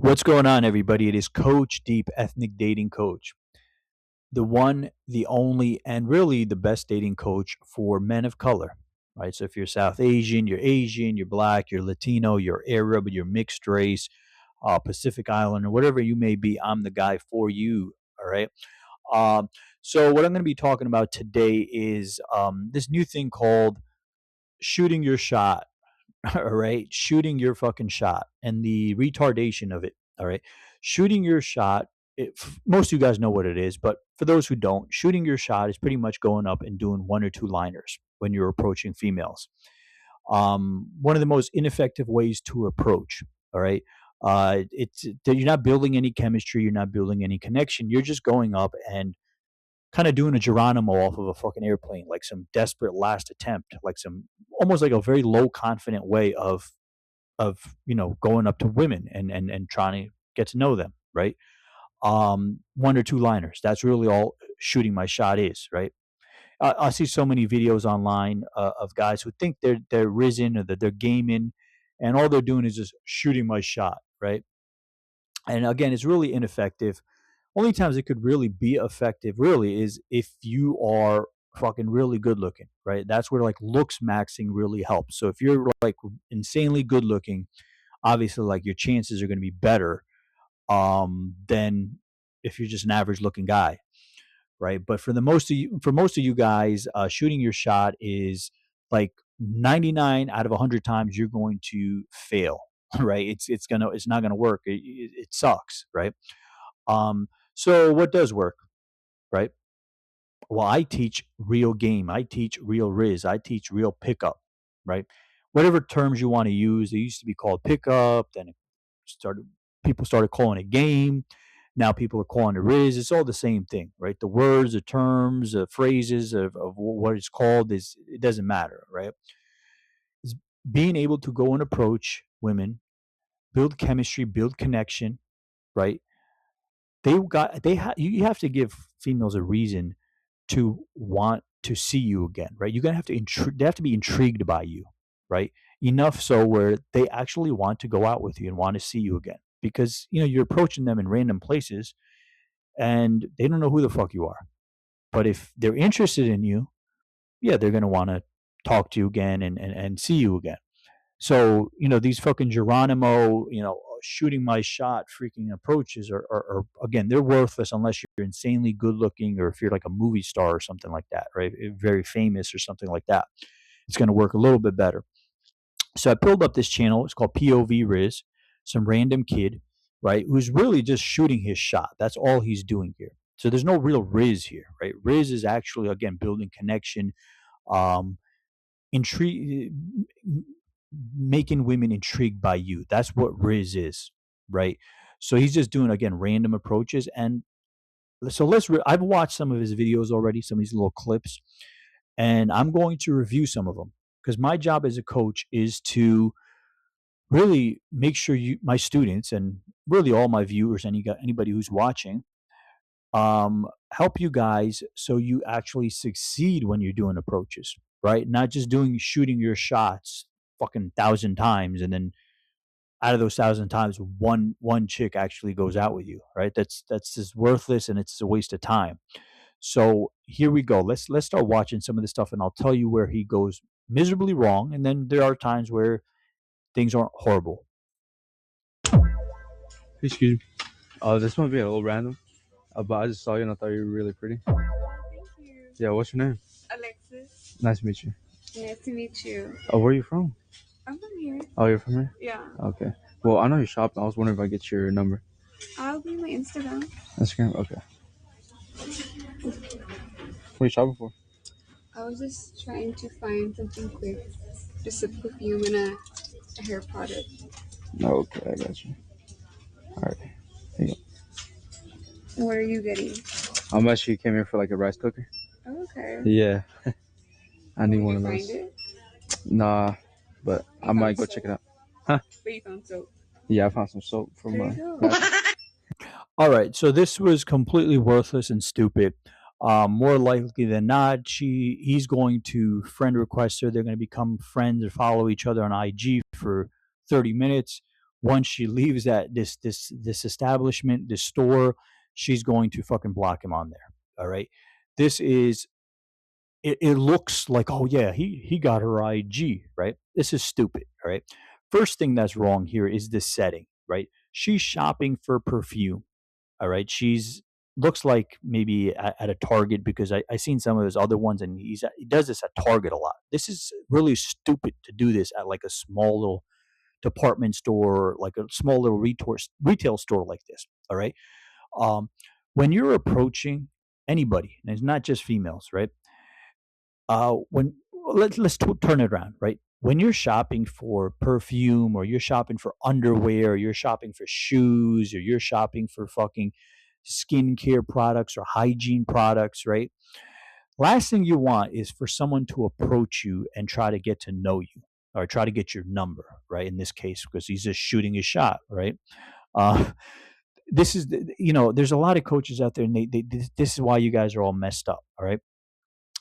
What's going on, everybody? It is Coach Deep, ethnic dating coach, the one, the only, and really the best dating coach for men of color. Right. So if you're South Asian, you're Black, you're Latino, you're Arab, you're mixed race, Pacific Islander, whatever you may be, I'm the guy for you. All right. Um, so what I'm going to be talking about today is this new thing called shooting your shot. All right, shooting your fucking shot and the retardation of it. All right, shooting your shot. Most of you guys know what it is, but for those who don't, shooting your shot is pretty much going up and doing one or two liners when you're approaching females. One of the most ineffective ways to approach. All right, it's you're not building any chemistry, you're not building any connection. You're just going up and kind of doing a Geronimo off of a fucking airplane, like some desperate last attempt, like some almost like a very low confident way of going up to women and trying to get to know them, right? One or two liners. That's really all shooting my shot is, right? I see so many videos online of guys who think they're risen or that they're gaming, and all they're doing is just shooting my shot, right? And again, it's really ineffective. Only times it could really be effective, really, is if you are fucking really good looking, right? That's where like looks maxing really helps. So if you're like insanely good looking, obviously like your chances are going to be better than if you're just an average looking guy, right? But for most of you guys, shooting your shot is like 99 out of 100 times you're going to fail, right? It's not gonna work. It sucks, right? So what does work, right? Well, I teach real game. I teach real rizz. I teach real pickup, right? Whatever terms you want to use. They used to be called pickup. Then it started. People started calling it game. Now people are calling it rizz. It's all the same thing, right? The words, the terms, the phrases of what it's called is it doesn't matter, right? It's being able to go and approach women, build chemistry, build connection, right? You have to give females a reason to want to see you again, right? You're gonna have to they have to be intrigued by you, right? Enough so where they actually want to go out with you and want to see you again because you're approaching them in random places and they don't know who the fuck you are. But if they're interested in you, yeah, they're gonna want to talk to you again and see you again. So, these fucking Geronimo, shooting my shot freaking approaches are again, they're worthless unless you're insanely good looking or if you're like a movie star or something like that, right? Very famous or something like that. It's going to work a little bit better. So I pulled up this channel. It's called POV Riz, some random kid, right? Who's really just shooting his shot. That's all he's doing here. So there's no real Riz here, right? Riz is actually, again, building connection, um, intrigue, making women intrigued by you. That's what Riz is, right? So he's just doing again random approaches, and so I've watched some of his videos already, some of these little clips, and I'm going to review some of them because my job as a coach is to really make sure my students and really all my viewers, anybody who's watching, help you guys so you actually succeed when you're doing approaches, right? Not just shooting your shots fucking thousand times and then out of those thousand times one chick actually goes out with you, right? That's just worthless and it's a waste of time. So here we go. Let's start watching some of this stuff and I'll tell you where he goes miserably wrong and then there are times where things aren't horrible. Excuse me. This might be a little random, but I just saw you and I thought you were really pretty. Thank you. Yeah, what's your name? Alexis. Nice to meet you. Nice to meet you. Oh, where are you from? I'm from here. Oh, you're from here? Yeah. Okay. Well, I know you shop. I was wondering if I get your number. I'll be my Instagram. Instagram? Okay. What are you shopping for? I was just trying to find something quick. Just a perfume and a hair product. Okay, I got you. All right. Here you What are you getting? go. I'm actually came here for like a rice cooker. Oh, okay. Yeah. I need Did one you of find those. it? Nah, but I might go check it out. Huh? But you found soap. Yeah, I found some soap from There my. you go. All right, so this was completely worthless and stupid. More likely than not, he's going to friend request her. They're going to become friends or follow each other on IG for 30 minutes. once she leaves that this establishment, this store, she's going to fucking block him on there. All right. This is it looks like, oh yeah, he got her IG, right? This is stupid, all right? First thing that's wrong here is the setting, right? She's shopping for perfume, all right? She's looks like maybe at a Target because I seen some of his other ones and he does this at Target a lot. This is really stupid to do this at like a small little department store, like a small little retail store like this, all right? Um, when you're approaching anybody, and it's not just females, right? When let's turn it around, right? When you're shopping for perfume or you're shopping for underwear or you're shopping for shoes or you're shopping for fucking skincare products or hygiene products, right? Last thing you want is for someone to approach you and try to get to know you or try to get your number, right? In this case, because he's just shooting his shot, right? Uh, this is, there's a lot of coaches out there, and this is why you guys are all messed up, all right?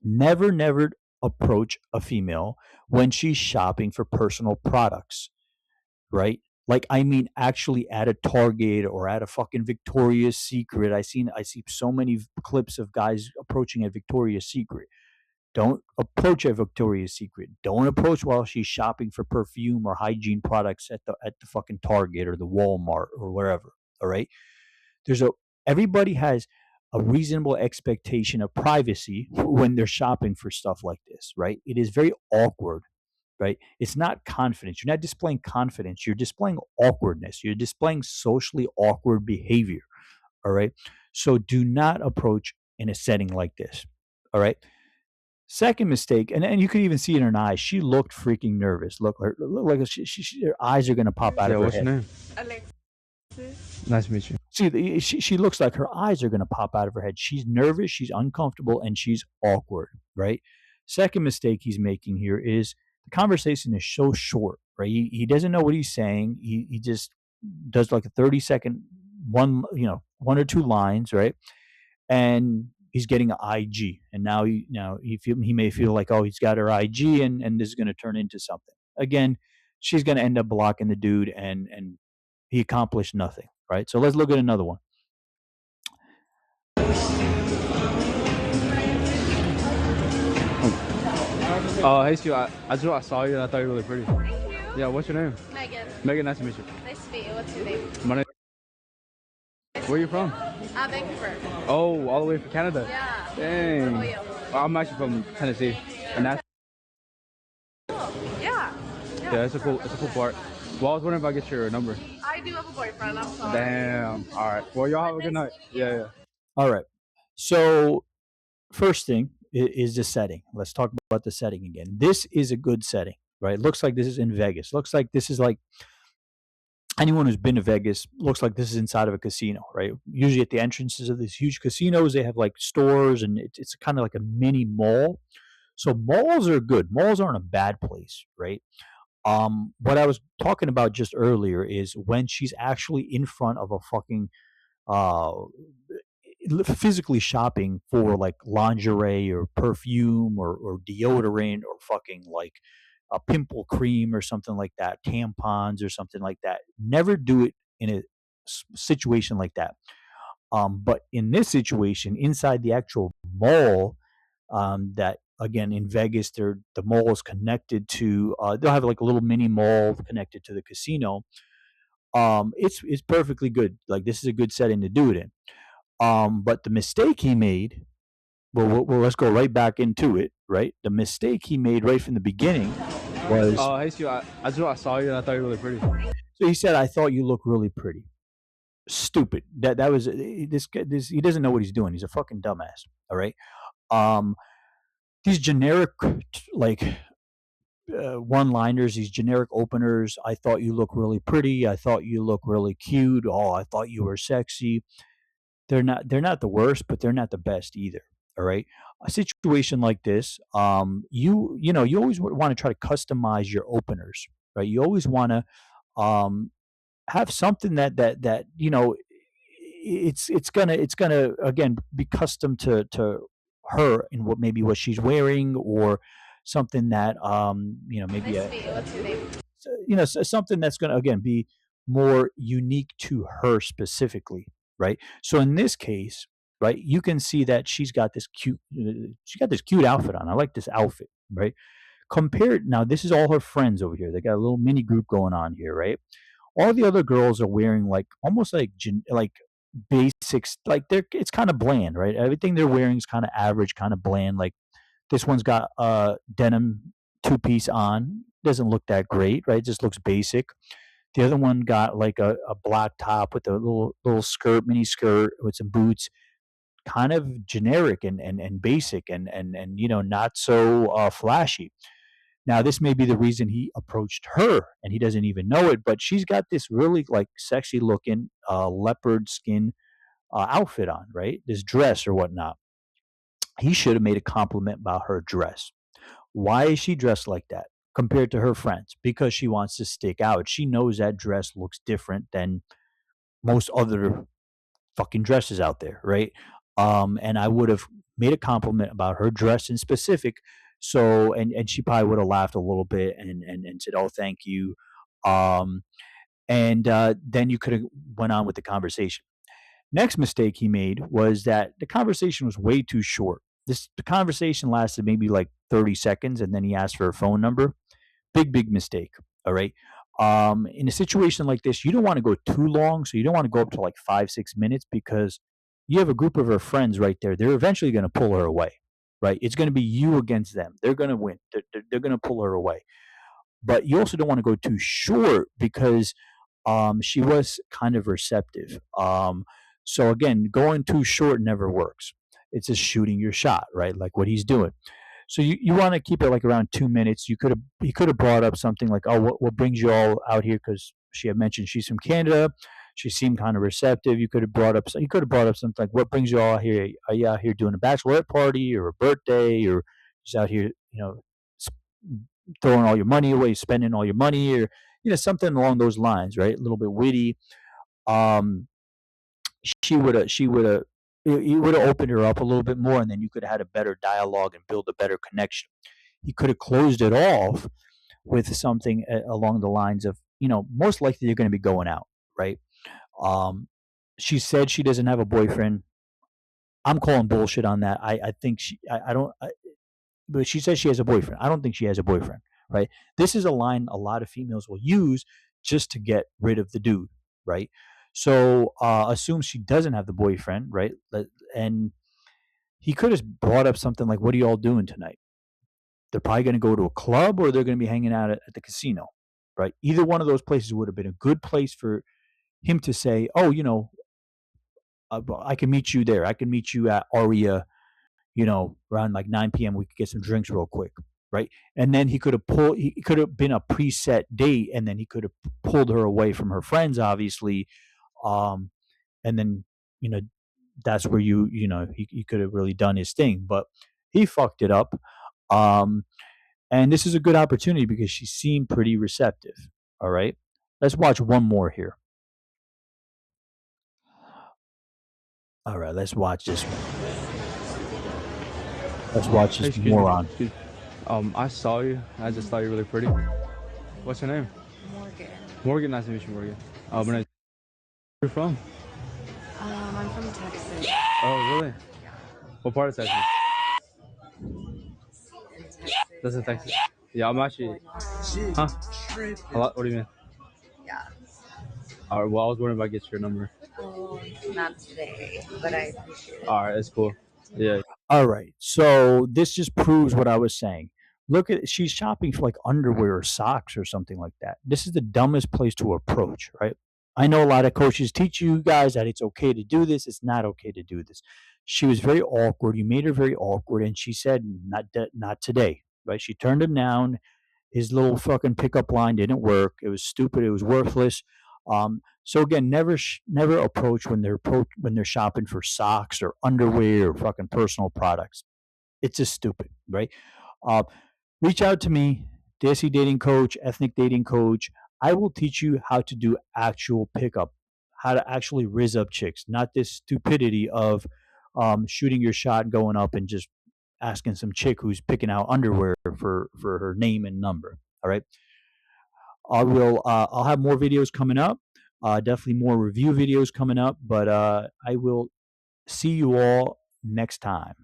Never approach a female when she's shopping for personal products, right? Like, I mean, actually at a Target or at a fucking Victoria's Secret. I see so many clips of guys approaching a Victoria's Secret. Don't approach a Victoria's Secret. Don't approach while she's shopping for perfume or hygiene products at the fucking Target or the Walmart or wherever. All right. There's a Everybody has a reasonable expectation of privacy when they're shopping for stuff like this, right? It is very awkward, right? It's not confidence. You're not displaying confidence. You're displaying awkwardness. You're displaying socially awkward behavior. All right. So do not approach in a setting like this. All right. Second mistake, and you could even see it in her eyes. She looked freaking nervous. Look like her eyes are going to pop out Yeah, of her what's your head. name? Alexis. Nice to meet you. See, she looks like her eyes are going to pop out of her head. She's nervous, she's uncomfortable, and she's awkward, right? Second mistake he's making here is the conversation is so short, right? He doesn't know what he's saying. He just does like a 30-second one or two lines, right? And he's getting an IG, and he may feel like, oh, he's got her IG, and this is going to turn into something. Again, she's going to end up blocking the dude, and he accomplished nothing, right? So let's look at another one. Oh, hey, Stu. I saw you and I thought you were really pretty. Thank you. Yeah, what's your name? Megan. Megan, nice to meet you. Nice to meet you. What's your name? My name. Where are you from? Vancouver. Oh, all the way from Canada. Yeah. Dang. How about you? I'm actually from Tennessee, and that's Yeah. yeah, it's a cool part. Well, I was wondering if I get your number. I do have a boyfriend. I'm sorry. Damn. All right. Well, y'all have a good night. Yeah, yeah. All right. So first thing is the setting. Let's talk about the setting again. This is a good setting, right? Looks like this is in Vegas. Looks like this is like anyone who's been to Vegas looks like this is inside of a casino, right? Usually at the entrances of these huge casinos, they have like stores, and it's kind of like a mini mall. So malls are good. Malls aren't a bad place, right? What I was talking about just earlier is when she's actually in front of a fucking uh physically shopping for like lingerie or perfume or deodorant or fucking like a pimple cream or something like that, tampons or something like that. Never do it in a situation like that. But in this situation, inside the actual mall, that again in Vegas, the mall is connected to. They'll have like a little mini mall connected to the casino. It's perfectly good. Like this is a good setting to do it in. But the mistake he made, let's go right back into it, right? The mistake he made right from the beginning was, Oh, hey, Stu. I saw you and I thought you were really pretty. so he said, I thought you look really pretty. Stupid. That was this he doesn't know what he's doing. He's a fucking dumbass. All right. Um, these generic like one-liners, these generic openers. I thought you look really pretty. I thought you look really cute. Oh, I thought you were sexy. They're not the worst, but they're not the best either. All right. A situation like this, you always want to try to customize your openers, right? You always want to have something that it's gonna again be custom to her and what she's wearing, or something that maybe Nice to meet you. What's your name? something that's gonna again be more unique to her specifically, right? So in this case, right, you can see that she got this cute outfit on. I like this outfit, right? Compared now, this is all her friends over here. They got a little mini group going on here, right? All the other girls are wearing like almost like like basics, like they're it's kind of bland, right? Everything they're wearing is kind of average, kind of bland. Like this one's got a denim two piece on, doesn't look that great, right? Just looks basic. The other one got like a black top with a little skirt, mini skirt with some boots, kind of generic and basic and not so flashy. Now, this may be the reason he approached her, and he doesn't even know it. But she's got this really like sexy looking leopard skin outfit on, right? This dress or whatnot. He should have made a compliment about her dress. Why is she dressed like that compared to her friends? Because she wants to stick out. She knows that dress looks different than most other fucking dresses out there, right? And I would have made a compliment about her dress in specific. So, and she probably would have laughed a little bit and said, "Oh, thank you." Um, and then you could have went on with the conversation. Next mistake he made was that the conversation was way too short. The conversation lasted maybe like 30 seconds, and then he asked for her phone number. Big mistake. All right. In a situation like this, you don't want to go too long. So you don't want to go up to like 5, 6 minutes because you have a group of her friends right there. They're eventually going to pull her away, right? It's going to be you against them. They're going to win. They're going to pull her away. But you also don't want to go too short because she was kind of receptive. So again, going too short never works. It's just shooting your shot, right? Like what he's doing. So you want to keep it like around 2 minutes. He could have brought up something like, oh, what brings you all out here? Because she had mentioned she's from Canada. She seemed kind of receptive. You could have brought up something like, what brings you all out here? Are you out here doing a bachelorette party or a birthday or just out here, throwing all your money away, spending all your money, or something along those lines, right? A little bit witty. Um, she would have you would have opened her up a little bit more, and then you could have had a better dialogue and build a better connection. He could have closed it off with something along the lines of, most likely you're going to be going out, right? Um, she said she doesn't have a boyfriend. I'm calling bullshit on that. I think I don't, but she says she has a boyfriend. I don't think she has a boyfriend, right? This is a line a lot of females will use just to get rid of the dude, right? So assume she doesn't have the boyfriend, right? And he could have brought up something like, "What are you all doing tonight?" They're probably going to go to a club or they're going to be hanging out at the casino, right? Either one of those places would have been a good place for him to say, "Oh, I can meet you there. I can meet you at Aria, around like 9 p.m. We could get some drinks real quick." Right. And then he could have been a preset date and then he could have pulled her away from her friends, obviously. Um, and then, you know, that's where he could have really done his thing, but he fucked it up. Um, and this is a good opportunity because she seemed pretty receptive. All right. Let's watch one more here. All right. Let's watch this one. Let's watch Hey, this excuse me. moron. Excuse me. I saw you. I just thought you were really pretty. What's your name? Morgan. Morgan. Nice to meet you, Morgan. My name. Where you from? I'm from Texas. Oh, really? What part of Texas? In Texas. That's in Texas. Yeah, I'm actually. Huh? A lot. What do you mean? Yeah. All right. Well, I was wondering if I get your number. Not today, but I appreciate it. All right. It's cool. Yeah. All right. So this just proves what I was saying. Look at she's shopping for like underwear or socks or something like that. This is the dumbest place to approach, right? I know a lot of coaches teach you guys that it's okay to do this. It's not okay to do this. She was very awkward. You made her very awkward, and she said, "Not today." Right? She turned him down. His little fucking pickup line didn't work. It was stupid. It was worthless. So again, never approach when they're shopping for socks or underwear or fucking personal products. It's just stupid, right? Uh, Reach out to me, Desi dating coach, ethnic dating coach. I will teach you how to do actual pickup, how to actually rizz up chicks, not this stupidity of shooting your shot, going up and just asking some chick who's picking out underwear for her name and number. All right. I'll have more videos coming up. Definitely more review videos coming up, but I will see you all next time.